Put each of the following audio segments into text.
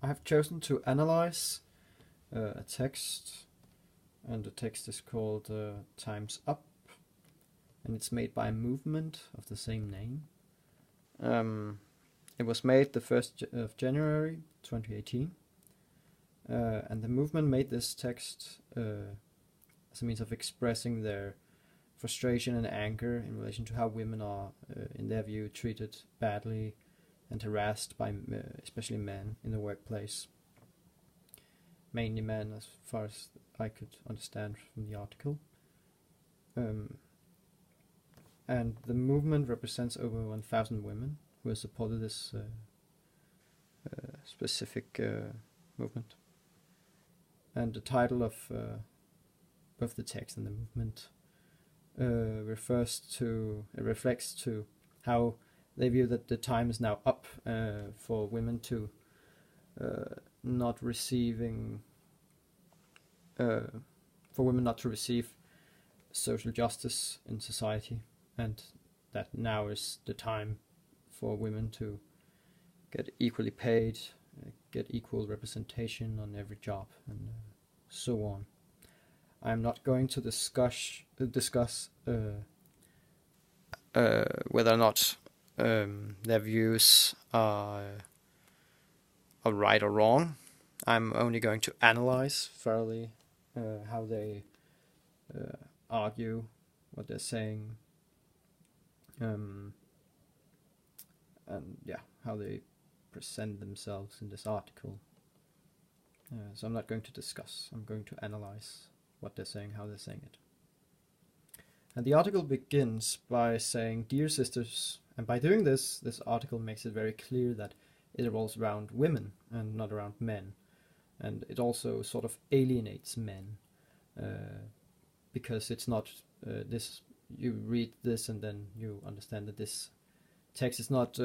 I have chosen to analyze a text, and the text is called Time's Up, and it's made by a movement of the same name. It was made the 1st of January 2018, and the movement made this text as a means of expressing their frustration and anger in relation to how women are, in their view, treated badly and harassed by especially men in the workplace. Mainly men, as far as I could understand from the article. And the movement represents over 1,000 women who have supported this specific movement. And the title of both the text and the movement reflects to how they view that the time is now up for women to not to receive social justice in society, and that now is the time for women to get equally paid, get equal representation on every job, and so on. I'm not going to discuss whether or not their views are right or wrong. I'm only going to analyze thoroughly how they argue what they're saying, and how they present themselves in this article. So I'm not going to discuss, I'm going to analyze what they're saying, how they're saying it. And the article begins by saying, "Dear sisters," and by doing this article makes it very clear that it revolves around women and not around men. And it also sort of alienates men, because it's not this. You read this and then you understand that this text is not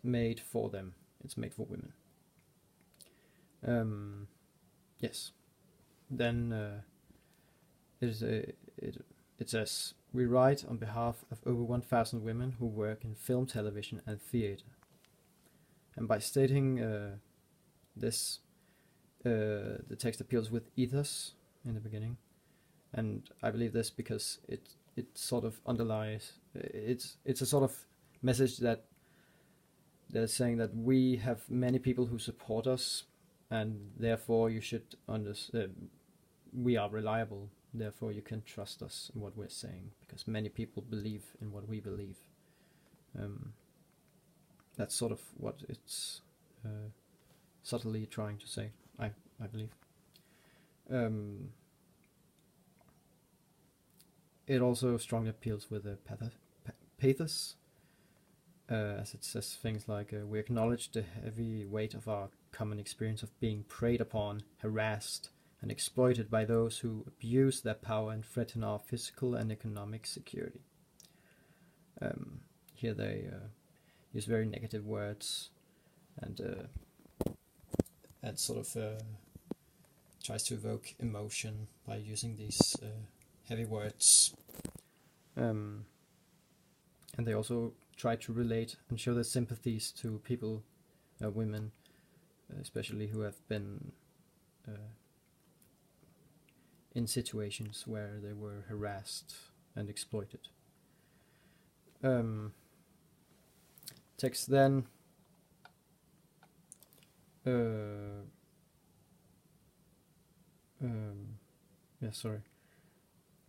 made for them. It's made for women. Yes. Then it says, "We write on behalf of over 1,000 women who work in film, television, and theatre." And by stating this, the text appeals with ethos in the beginning, and I believe this because it sort of underlies it's a sort of message that they're saying that we have many people who support us, and therefore you should we are reliable, therefore you can trust us in what we're saying, because many people believe in what we believe. That's sort of what it's subtly trying to say, I believe. It also strongly appeals with a pathos, as it says things like, "We acknowledge the heavy weight of our common experience of being preyed upon, harassed, and exploited by those who abuse their power and threaten our physical and economic security." Here they use very negative words, and sort of tries to evoke emotion by using these heavy words. And they also try to relate and show their sympathies to people, women, especially who have been in situations where they were harassed and exploited. Text then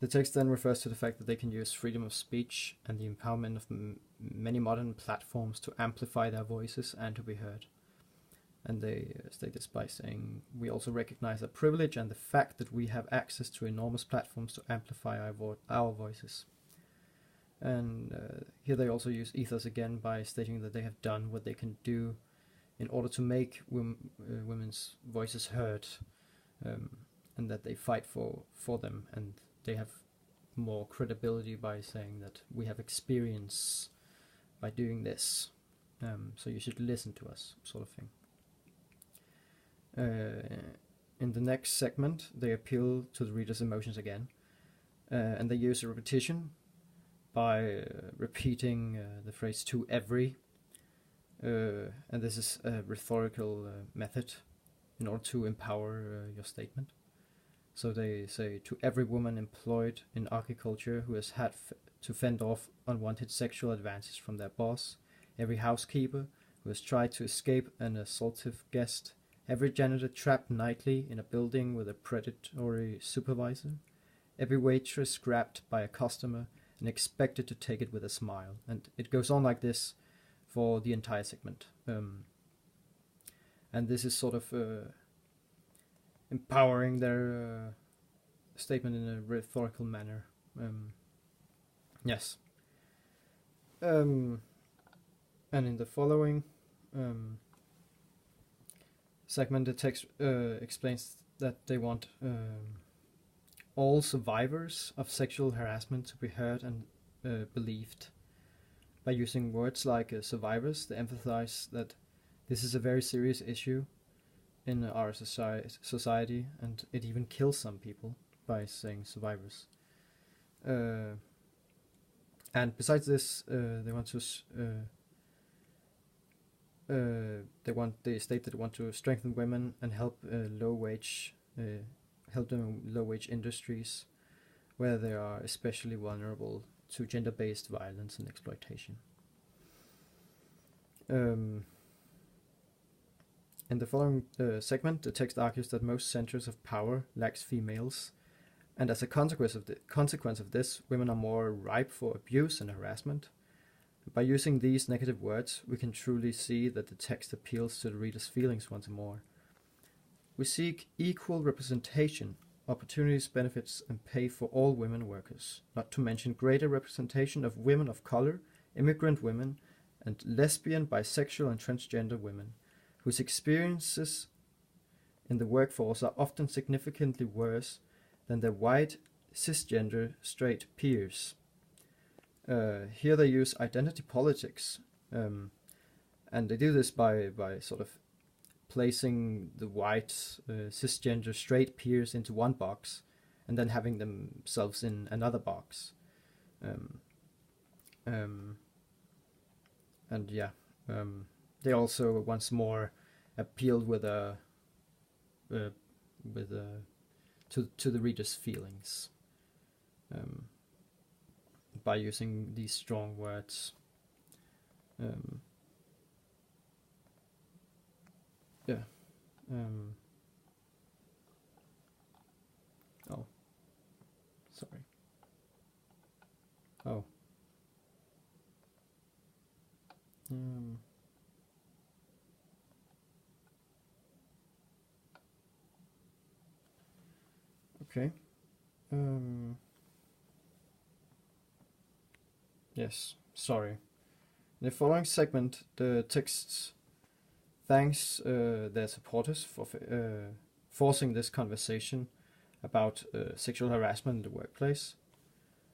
The text then refers to the fact that they can use freedom of speech and the empowerment of many modern platforms to amplify their voices and to be heard. And they state this by saying, "We also recognize our privilege and the fact that we have access to enormous platforms to amplify our voices." And here they also use ethos again by stating that they have done what they can do in order to make women's voices heard, and that they fight for them, and they have more credibility by saying that we have experience by doing this, so you should listen to us, sort of thing. In the next segment, they appeal to the reader's emotions again, and they use a repetition by repeating the phrase "to every," And this is a rhetorical method in order to empower your statement. So they say, to every woman employed in agriculture who has had to fend off unwanted sexual advances from their boss, every housekeeper who has tried to escape an assaultive guest, every janitor trapped nightly in a building with a predatory supervisor, every waitress grabbed by a customer and expected to take it with a smile. And it goes on like this for the entire segment. And this is sort of empowering their statement in a rhetorical manner. Yes. And in the following segment, the text explains that they want all survivors of sexual harassment to be heard and believed. By using words like survivors, they emphasize that this is a very serious issue in our society, and it even kills some people by saying survivors. And besides this, they want to they state that they want to strengthen women and help help them in low-wage industries where they are especially vulnerable to gender-based violence and exploitation. In the following segment, the text argues that most centers of power lacks females, and as a consequence of this, women are more ripe for abuse and harassment. By using these negative words, we can truly see that the text appeals to the reader's feelings once more. We seek equal representation, opportunities, benefits, and pay for all women workers, not to mention greater representation of women of color, immigrant women, and lesbian, bisexual, and transgender women, whose experiences in the workforce are often significantly worse than their white, cisgender, straight peers. Here they use identity politics, and they do this by sort of placing the white, cisgender, straight peers into one box, and then having themselves in another box. And yeah, they also once more appealed to the reader's feelings by using these strong words. Oh, sorry. Oh. Okay. Yes, sorry. In the following segment, the text thanks their supporters for forcing this conversation about sexual harassment in the workplace,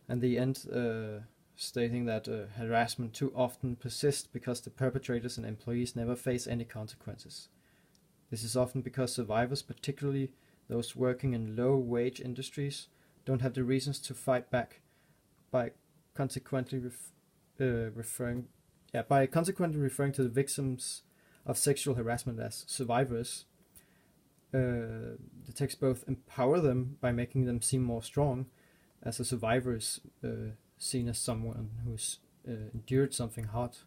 and the end stating that harassment too often persists because the perpetrators and employees never face any consequences. This is often because survivors, particularly those working in low-wage industries, don't have the reasons to fight back by consequently referring to the victims of sexual harassment as survivors. The text both empower them by making them seem more strong, as a survivor is seen as someone who's endured something hard,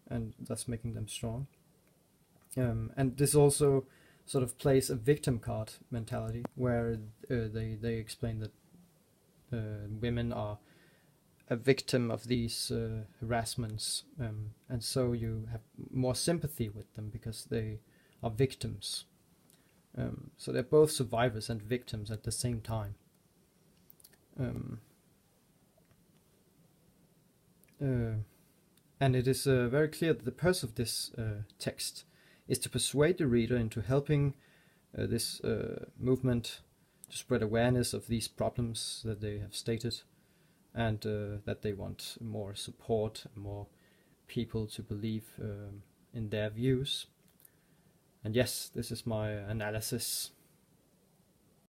and thus making them strong. And this also sort of plays a victim card mentality, where they explain that women are a victim of these harassments, and so you have more sympathy with them because they are victims. So they're both survivors and victims at the same time. And it is very clear that the purpose of this text is to persuade the reader into helping this movement to spread awareness of these problems that they have stated, and that they want more support, more people to believe in their views. And yes, this is my analysis.